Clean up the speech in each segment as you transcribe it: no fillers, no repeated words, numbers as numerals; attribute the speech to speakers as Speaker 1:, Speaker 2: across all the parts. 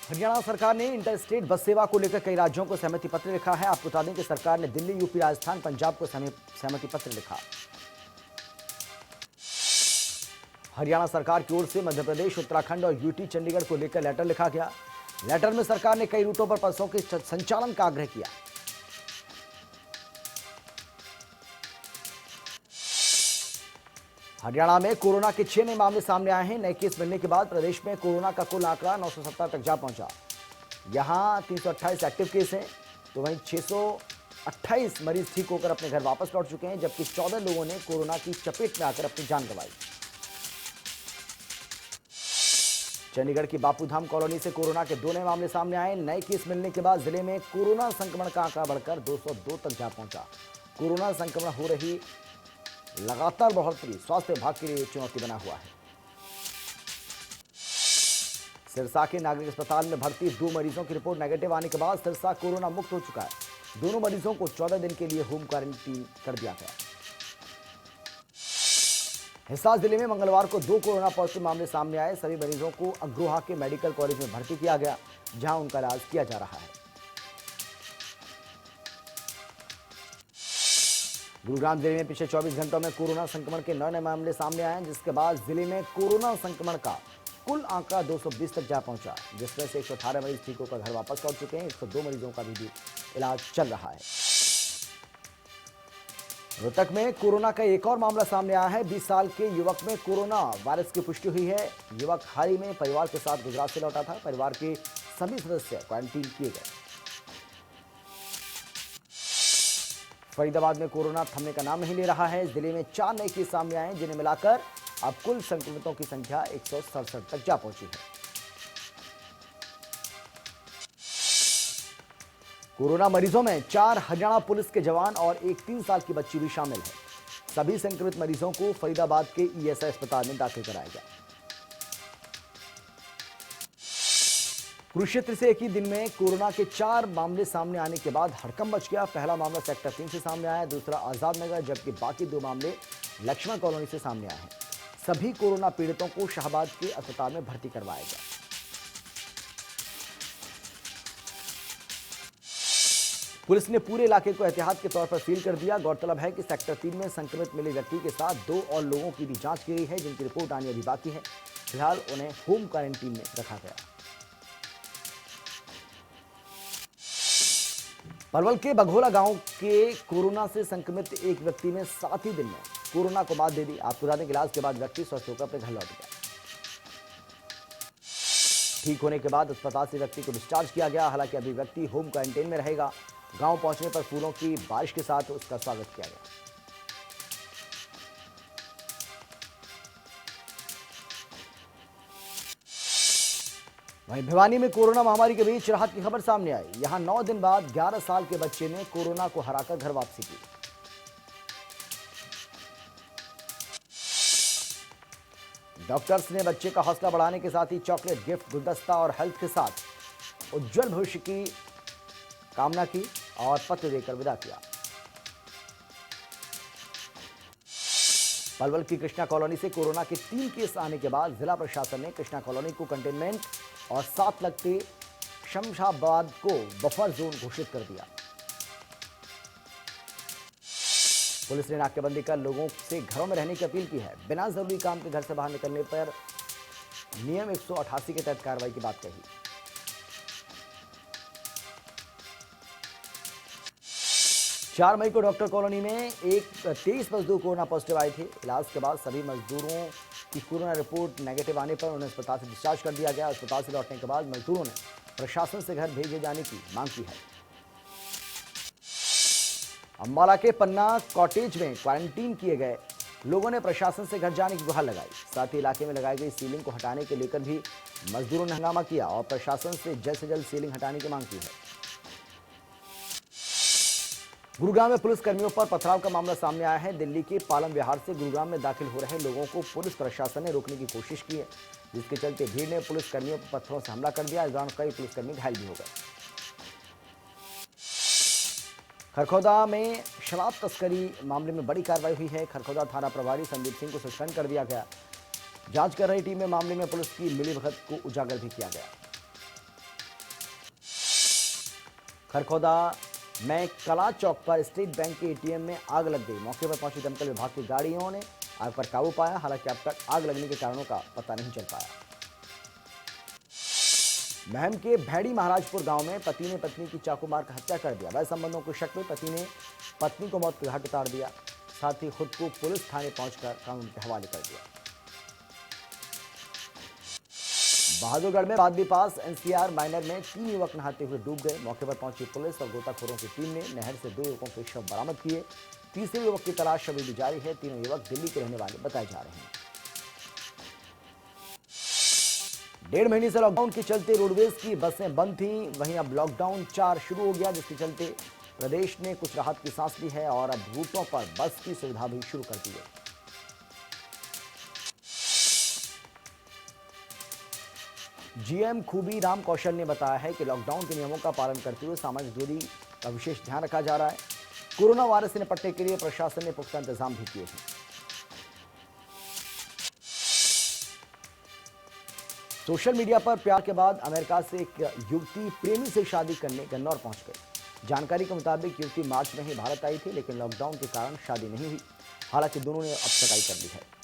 Speaker 1: हरियाणा सरकार ने inter state bus सेवा को लेकर कई राज्यों को सहमति पत्र लिखा है। आपको बता दें कि सरकार ने दिल्ली, यूपी, राजस्थान, पंजाब को सहमति पत्र लिखा। हरियाणा सरकार की ओर से मध्य प्रदेश, उत्तराखंड और यूटी, चंडीगढ़ को लेकर लेटर लिखा गया। लेटर में सरकार ने कई रूटों पर बसों के संचालन का आग्रह किया। हरियाणा में कोरोना के 6 नए मामले सामने आए हैं। नए केस मिलने के बाद प्रदेश में कोरोना का कुल आंकड़ा 970 तक जा पहुंचा। यहां 328 एक्टिव केस हैं, तो वहीं 628 मरीज ठीक होकर अपने घर वापस लौट चुके हैं, जबकि 14 लोगों ने कोरोना की चपेट में आकर अपनी जान गंवाई। चंडीगढ़ की बापूधाम कॉलोनी से कोरोना के 2 नए मामले सामने आए। नए केस मिलने के बाद जिले में कोरोना संक्रमण का आंकड़ा बढ़कर 202 तक जा पहुंचा। कोरोना संक्रमण हो रही लगातार बढ़ोतरी स्वास्थ्य विभाग के लिए चुनौती बना हुआ है। सिरसा के नागरिक अस्पताल में भर्ती 2 मरीजों की रिपोर्ट नेगेटिव आने के बाद सिरसा कोरोना मुक्त हो चुका है। दोनों मरीजों को 14 दिन के लिए होम क्वारंटीन कर दिया गया। हिसार जिले में मंगलवार को 2 कोरोना पॉजिटिव मामले सामने आए। सभी मरीजों को अग्रोहा के मेडिकल कॉलेज में भर्ती किया गया, जहां उनका इलाज किया जा रहा है। गुरुग्राम जिले में पिछले 24 घंटों में कोरोना संक्रमण के 9 नए मामले सामने आए, जिसके बाद जिले में कोरोना संक्रमण का कुल आंकड़ा 220 तक जा पहुंचा, जिसमें से 118 मरीज ठीक होकर घर वापस लौट चुके हैं। 102 मरीजों का भी इलाज चल रहा है। रोहतक में कोरोना का एक और मामला सामने आया है। 20 साल के युवक में कोरोना वायरस की पुष्टि हुई है। युवक हाल ही में परिवार के साथ गुजरात से लौटा था। परिवार के सभी सदस्य क्वारंटीन किए गए। फरीदाबाद में कोरोना थमने का नाम नहीं ले रहा है। जिले में 4 नए केस सामने आए, जिन्हें मिलाकर अब कुल संक्रमितों की संख्या 167 तक जा पहुंची है। कोरोना मरीजों में 4 हरियाणा पुलिस के जवान और एक 3 साल की बच्ची भी शामिल है। सभी संक्रमित मरीजों को फरीदाबाद के ईएसआई अस्पताल में दाखिल कराया गया। कुरुक्षेत्र से एक ही दिन में कोरोना के 4 मामले सामने आने के बाद हड़कंप मच गया। पहला मामला सेक्टर 3 से सामने आया, दूसरा आजाद नगर, जबकि बाकी 2 मामले लक्ष्मण कॉलोनी से सामने आए हैं। सभी कोरोना पीड़ितों को शाहबाद के अस्पताल में भर्ती करवाया गया। पुलिस ने पूरे इलाके को एहतियात के तौर पर सील कर दिया। गौरतलब है कि सेक्टर 3 में संक्रमित मिले व्यक्ति के साथ 2 और लोगों की भी जांच की गई है, जिनकी रिपोर्ट आनी अभी बाकी है। फिलहाल उन्हें होम क्वारंटीन में रखा गया। पलवल के बघोला गांव के कोरोना से संक्रमित एक व्यक्ति ने 7 ही दिन में कोरोना को मात दे दी। आपको बता दें कि इलाज के बाद व्यक्ति स्वस्थ होकर अपने घर लौट गया। ठीक होने के बाद अस्पताल से व्यक्ति को डिस्चार्ज किया गया। हालांकि अभी व्यक्ति होम क्वारंटाइन में रहेगा। गांव पहुंचने पर फूलों की बारिश के साथ उसका स्वागत किया गया। वहीं भिवानी में कोरोना महामारी के बीच राहत की खबर सामने आई। यहां 9 दिन बाद 11 साल के बच्चे ने कोरोना को हराकर घर वापसी की। डॉक्टर्स ने बच्चे का हौसला बढ़ाने के साथ ही चॉकलेट, गिफ्ट, गुलदस्ता और हेल्थ के साथ उज्जवल भविष्य की कामना की और पत्र देकर विदा किया। पलवल की कृष्णा कॉलोनी से कोरोना के 3 केस आने के बाद जिला प्रशासन ने कृष्णा कॉलोनी को कंटेनमेंट और साथ लगते शमशाबाद को बफर जोन घोषित कर दिया। पुलिस ने नाकेबंदी कर लोगों से घरों में रहने की अपील की है। बिना जरूरी काम के घर से बाहर निकलने पर नियम 188 के तहत कार्रवाई की बात कही। 4 मई को डॉक्टर कॉलोनी में 23 मजदूर कोरोना पॉजिटिव आए थे। इलाज के बाद सभी मजदूरों की कोरोना रिपोर्ट नेगेटिव आने पर उन्हें अस्पताल से डिस्चार्ज कर दिया गया। अस्पताल से लौटने के बाद मजदूरों ने प्रशासन से घर भेजे जाने की मांग की है। अंबाला के पन्ना कॉटेज में क्वारंटीन किए गए लोगों ने प्रशासन से घर जाने की गुहार लगाई। साथ ही इलाके में लगाई गई सीलिंग को हटाने के लेकर भी मजदूरों ने हंगामा किया और प्रशासन से जल्द सीलिंग हटाने की मांग की है। गुरुग्राम में पुलिस कर्मियों पर पथराव का मामला सामने आया है। दिल्ली के पालम विहार से गुरुग्राम में दाखिल हो रहे लोगों को पुलिस प्रशासन ने रोकने की कोशिश की है, जिसके चलते भीड़ ने पुलिस कर्मियों पर पत्थरों से हमला कर दिया। इस दौरान कई पुलिसकर्मी घायल भी हो गए। खरखौदा में शराब तस्करी मामले में बड़ी कार्रवाई हुई है। खरखौदा थाना प्रभारी संदीप सिंह को सस्पेंड कर दिया गया। जांच कर रही टीम में मामले में पुलिस की मिलीभगत को उजागर भी किया गया। खरखोदा में कला चौक पर स्टेट बैंक के एटीएम में आग लग गई। मौके पर पहुंची दमकल विभाग की गाड़ियों ने आग पर काबू पाया। हालांकि अब तक आग लगने के कारणों का पता नहीं चल पाया। महम के भैड़ी महाराजपुर गांव में पति ने पत्नी की चाकू मारकर हत्या कर दिया। वह संबंधों के शक में पति ने पत्नी को मौत के घाट उतार दिया, साथ ही खुद को पुलिस थाने पहुंचकर कानून के हवाले कर दिया। बहादुरगढ़ में बादली पास एनसीआर माइनर में 3 युवक नहाते हुए डूब गए। मौके पर पहुंची पुलिस और गोताखोरों की टीम ने नहर से 2 युवकों के शव बरामद किए। तीसरे युवक की तलाश अभी भी जारी है। तीनों युवक दिल्ली के रहने वाले बताए जा रहे हैं। 1.5 महीने से लॉकडाउन के चलते रोडवेज की बसें बंद थी। वहीं अब लॉकडाउन 4 शुरू हो गया, जिसके चलते प्रदेश ने कुछ राहत की सांस ली है और अब रूटों पर बस की सुविधा भी शुरू कर दी है। जीएम खूबी राम कौशल ने बताया है कि लॉकडाउन के नियमों का पालन करते हुए सामाजिक दूरी का विशेष ध्यान रखा जा रहा है। कोरोना वायरस से निपटने के लिए प्रशासन ने पुख्ता इंतजाम भी किए हैं। सोशल मीडिया पर प्यार के बाद अमेरिका से एक युवती प्रेमी से शादी करने गन्नौर पहुंच गई। जानकारी के मुताबिक युवती मार्च में ही भारत आई थी, लेकिन लॉकडाउन के कारण शादी नहीं हुई। हालांकि दोनों ने अब सगाई कर ली है।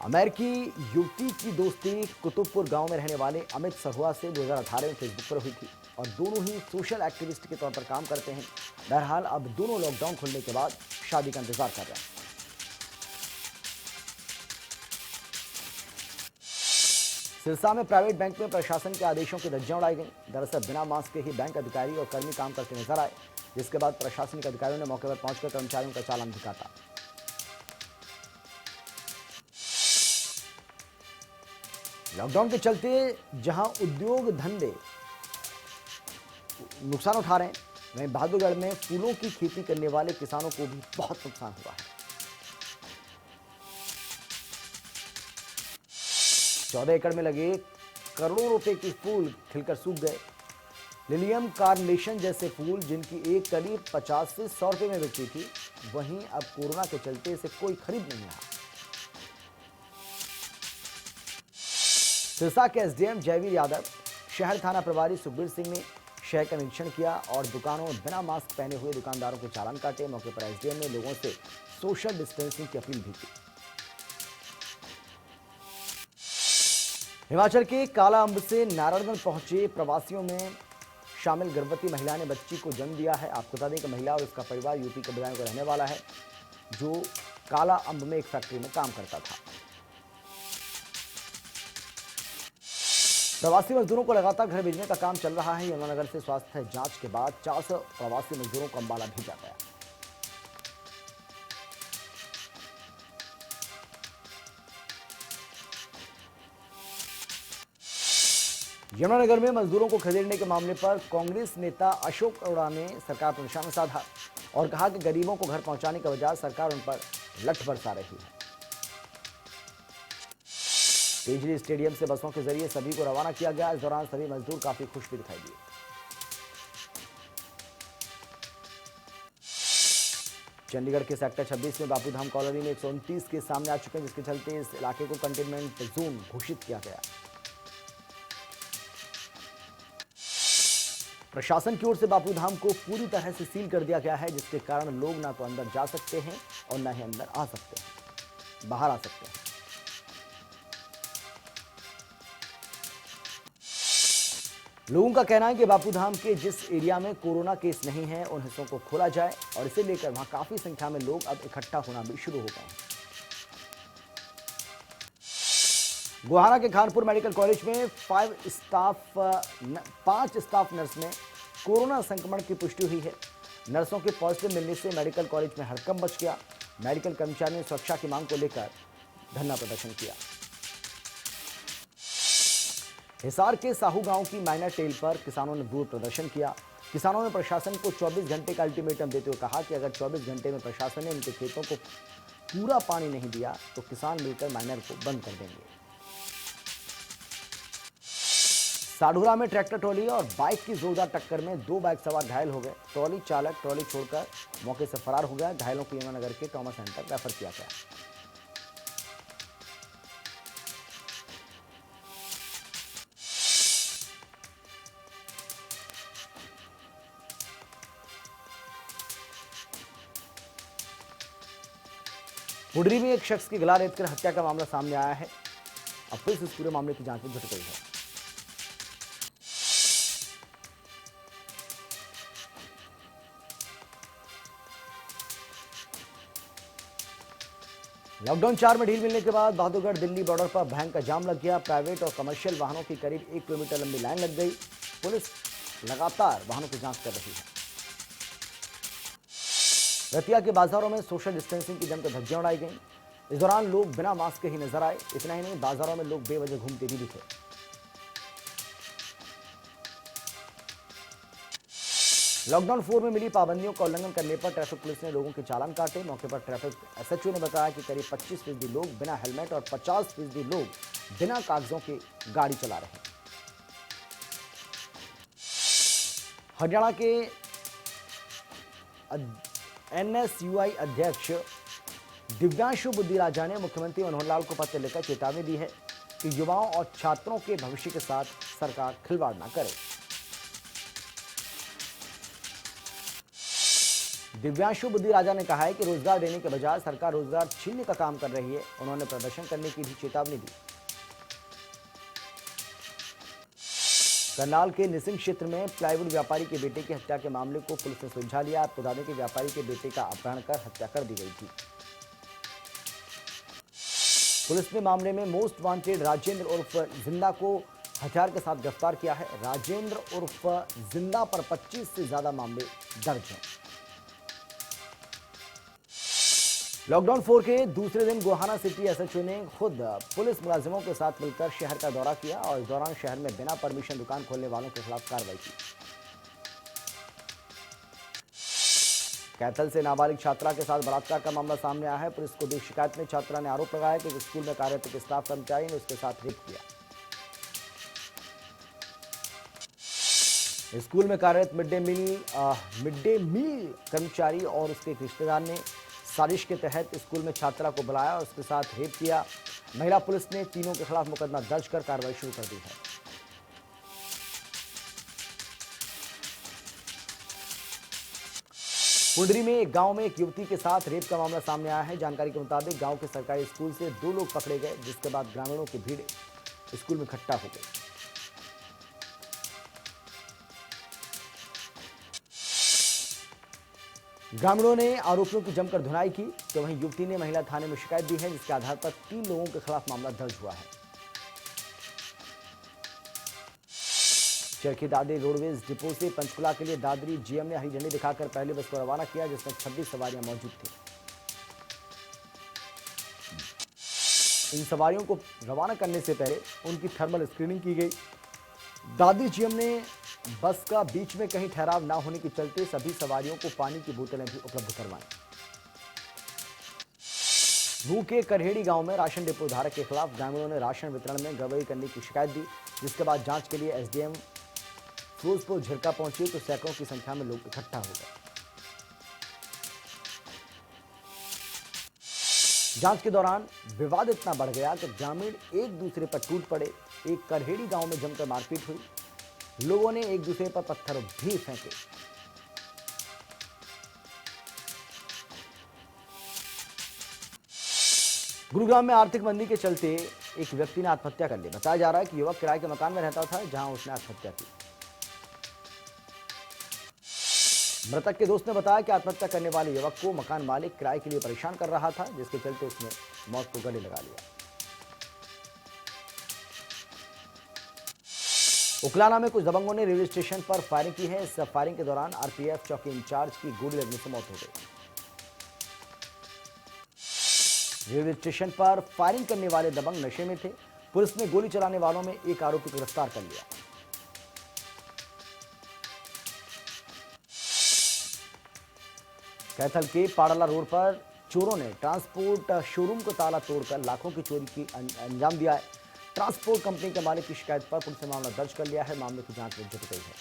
Speaker 1: अमेरिकी युवती की दोस्ती कुतुबपुर गांव में रहने वाले अमित सहुआ से 2018 में फेसबुक पर हुई थी और दोनों ही सोशल एक्टिविस्ट के तौर पर काम करते हैं। बहरहाल अब दोनों लॉकडाउन खुलने के बाद शादी का इंतजार कर रहे हैं। सिरसा में प्राइवेट बैंक में प्रशासन के आदेशों की धज्जियां उड़ाई गई। दरअसल बिना मास्क के ही बैंक अधिकारी और कर्मी काम करते नजर आए, जिसके बाद प्रशासनिक अधिकारियों ने मौके पर पहुंचकर कर्मचारियों का चालान भी काटा। लॉकडाउन के चलते जहां उद्योग धंधे नुकसान उठा रहे हैं, वहीं बहादुरगढ़ में फूलों की खेती करने वाले किसानों को भी बहुत नुकसान हुआ है। 14 एकड़ में लगे करोड़ों रुपए के फूल खिलकर सूख गए। लिलियम कार्नेशन जैसे फूल जिनकी एक कली 50 से 100 रुपए में बिकती थी, वहीं अब कोरोना के चलते इसे कोई खरीद नहीं रहा। सिरसा के एसडीएम जयवीर यादव, शहर थाना प्रभारी सुखबीर सिंह ने शहर का निरीक्षण किया और दुकानों में बिना मास्क पहने हुए दुकानदारों के चालान काटे। मौके पर एसडीएम ने लोगों से सोशल डिस्टेंसिंग की अपील भी की। हिमाचल के काला अंब से नारायणगढ़ पहुंचे प्रवासियों में शामिल गर्भवती महिला ने बच्ची को जन्म दिया है। आपको बता दें कि महिला और उसका परिवार यूपी के बदायूं का रहने वाला है, जो काला अंब में एक फैक्ट्री में काम करता था। प्रवासी मजदूरों को लगातार घर भेजने का काम चल रहा है। यमुनानगर से स्वास्थ्य जांच के बाद 400 प्रवासी मजदूरों को अंबाला भेजा गया। यमुनानगर में मजदूरों को खदेड़ने के मामले पर कांग्रेस नेता अशोक अरोड़ा ने सरकार पर निशाना साधा और कहा कि गरीबों को घर पहुंचाने के बजाय सरकार उन पर लठ बरसा रही है। केजरी स्टेडियम से बसों के जरिए सभी को रवाना किया गया। इस दौरान सभी मजदूर काफी खुश भी दिखाई दिए। चंडीगढ़ के सेक्टर 26 में बापूधाम कॉलोनी में 129 केस सामने आ चुके हैं, जिसके चलते इस इलाके को कंटेनमेंट जोन घोषित किया गया। प्रशासन की ओर से बापूधाम को पूरी तरह से सील कर दिया गया है, जिसके कारण लोग ना तो अंदर जा सकते हैं और ना ही अंदर आ सकते हैं, बाहर आ सकते हैं। लोगों का कहना है कि बापूधाम के जिस एरिया में कोरोना केस नहीं है, उन हिस्सों को खोला जाए और इसे लेकर वहां काफी संख्या में लोग अब इकट्ठा होना भी शुरू हो गए हैं। गोहाना के खानपुर मेडिकल कॉलेज में 5 स्टाफ नर्स में कोरोना संक्रमण की पुष्टि हुई है। नर्सों के पॉजिटिव मिलने से मेडिकल कॉलेज में हड़कंप मच गया। मेडिकल कर्मचारियों ने सुरक्षा की मांग को लेकर धरना प्रदर्शन किया। हिसार के साहू गांव की माइनर टेल पर किसानों ने विरोध प्रदर्शन किया। किसानों ने प्रशासन को 24 घंटे का अल्टीमेटम देते हुए कहा कि अगर 24 घंटे में प्रशासन ने उनके खेतों को पूरा पानी नहीं दिया तो किसान मिलकर माइनर को बंद कर देंगे। साढूरा में ट्रैक्टर ट्रॉली और बाइक की जोरदार टक्कर में 2 बाइक सवार घायल हो गए। ट्रॉली चालक ट्रॉली छोड़कर मौके से फरार हो गया। घायलों को यमुनानगर के ट्रॉमा सेंटर रेफर किया गया। पुडरी में एक शख्स की गला रेतकर हत्या का मामला सामने आया है। अब पुलिस इस पूरे मामले की जांच में जुट गई है। लॉकडाउन 4 में ढील मिलने के बाद बहादुरगढ़ दिल्ली बॉर्डर पर भयंकर जाम लग गया। प्राइवेट और कमर्शियल वाहनों की करीब 1 किलोमीटर लंबी लाइन लग गई। पुलिस लगातार वाहनों की जांच कर रही है। रतिया के बाजारों में सोशल डिस्टेंसिंग की जमकर धज्जियां उड़ाई गई। इस दौरान लोग बिना मास्क के ही नजर आए। इतना ही नहीं, बाजारों में लोग बेवजह घूमते भी दिखे। लॉकडाउन 4 में मिली पाबंदियों का उल्लंघन करने पर ट्रैफिक पुलिस ने लोगों के चालान काटे। मौके पर ट्रैफिक एसएचओ ने बताया कि करीब 25% लोग बिना हेलमेट और 50% लोग बिना कागजों के गाड़ी चला रहे हैं। हरियाणा के एनएसयूआई अध्यक्ष दिव्यांशु बुद्धिराजा ने मुख्यमंत्री मनोहर लाल को पत्र लिखकर चेतावनी दी है कि युवाओं और छात्रों के भविष्य के साथ सरकार खिलवाड़ न करे। दिव्यांशु बुद्धिराजा ने कहा है कि रोजगार देने के बजाय सरकार रोजगार छीनने का काम कर रही है। उन्होंने प्रदर्शन करने की भी चेतावनी दी। करनाल के निसिंग क्षेत्र में प्लाईवुड व्यापारी के बेटे की हत्या के मामले को पुलिस ने सुलझा लिया। आपको बता दें कि व्यापारी के बेटे का अपहरण कर हत्या कर दी गई थी। पुलिस ने मामले में मोस्ट वांटेड राजेंद्र उर्फ जिंदा को हथियार के साथ गिरफ्तार किया है। राजेंद्र उर्फ जिंदा पर 25 से ज्यादा मामले दर्ज हैं। लॉकडाउन 4 के दूसरे दिन गोहाना सिटी एसएचओ ने खुद पुलिस मुलाजिमों के साथ मिलकर शहर का दौरा किया और इस दौरान शहर में बिना परमिशन दुकान खोलने वालों के खिलाफ कार्रवाई की। कैथल से नाबालिग छात्रा के साथ बलात्कार का मामला सामने आया है। पुलिस को दी शिकायत में छात्रा ने आरोप लगाया कि स्कूल में कार्यरत एक स्टाफ कर्मचारी ने उसके साथ रेप किया। स्कूल में कार्यरत मिड डे मील कर्मचारी और उसके एक रिश्तेदार ने साजिश के तहत स्कूल में छात्रा को बुलाया और उसके साथ रेप किया। महिला पुलिस ने तीनों के खिलाफ मुकदमा दर्ज कर कार्रवाई शुरू कर दी है। पुडरी में एक गांव में एक युवती के साथ रेप का मामला सामने आया है। जानकारी के मुताबिक गांव के सरकारी स्कूल से 2 लोग पकड़े गए, जिसके बाद ग्रामीणों की भीड़ स्कूल में इकट्ठा हो गई। ग्रामीणों ने आरोपियों की जमकर धुनाई की, तो वहीं युवती ने महिला थाने में शिकायत दी है, जिसके आधार पर 3 लोगों के खिलाफ मामला दर्ज हुआ है। चरखी दादरी रोडवेज डिपो से पंचकुला के लिए दादरी जीएम ने हरी झंडी दिखाकर पहली बस को रवाना किया, जिसमें 26 सवारियां मौजूद थी। इन सवारियों को रवाना करने से पहले उनकी थर्मल स्क्रीनिंग की गई। दादरी जीएम ने बस का बीच में कहीं ठहराव न होने के चलते सभी सवारियों को पानी की बोतलें भी उपलब्ध करवाई। नूह के करहेड़ी गांव में राशन डिपो धारक के खिलाफ ग्रामीणों ने राशन वितरण में गड़बड़ी करने की शिकायत दी, जिसके बाद जांच के लिए एसडीएम फिरोजपुर झिरका पहुंचे तो सैकड़ों की संख्या में लोग इकट्ठा हो गए। जांच के दौरान विवाद इतना बढ़ गया कि ग्रामीण एक दूसरे पर टूट पड़े। एक करहेड़ी गांव में जमकर मारपीट हुई। लोगों ने एक दूसरे पर पत्थर भी फेंके। गुरुग्राम में आर्थिक मंदी के चलते एक व्यक्ति ने आत्महत्या कर ली। बताया जा रहा है कि युवक किराए के मकान में रहता था, जहां उसने आत्महत्या की। मृतक के दोस्त ने बताया कि आत्महत्या करने वाले युवक को मकान मालिक किराए के लिए परेशान कर रहा था, जिसके चलते उसने मौत को गले लगा लिया। उकलाना में कुछ दबंगों ने रेलवे स्टेशन पर फायरिंग की है। इस फायरिंग के दौरान आरपीएफ चौकी इंचार्ज की गोली लगने से मौत हो गई। रेलवे स्टेशन पर फायरिंग करने वाले दबंग नशे में थे। पुलिस ने गोली चलाने वालों में एक आरोपी को गिरफ्तार कर लिया। कैथल के पाड़ला रोड पर चोरों ने ट्रांसपोर्ट शोरूम को ताला तोड़कर लाखों की चोरी की अंजाम दिया है। ट्रांसपोर्ट कंपनी के मालिक की शिकायत पर पुलिस ने मामला दर्ज कर लिया है। मामले की जांच में जुट गई है।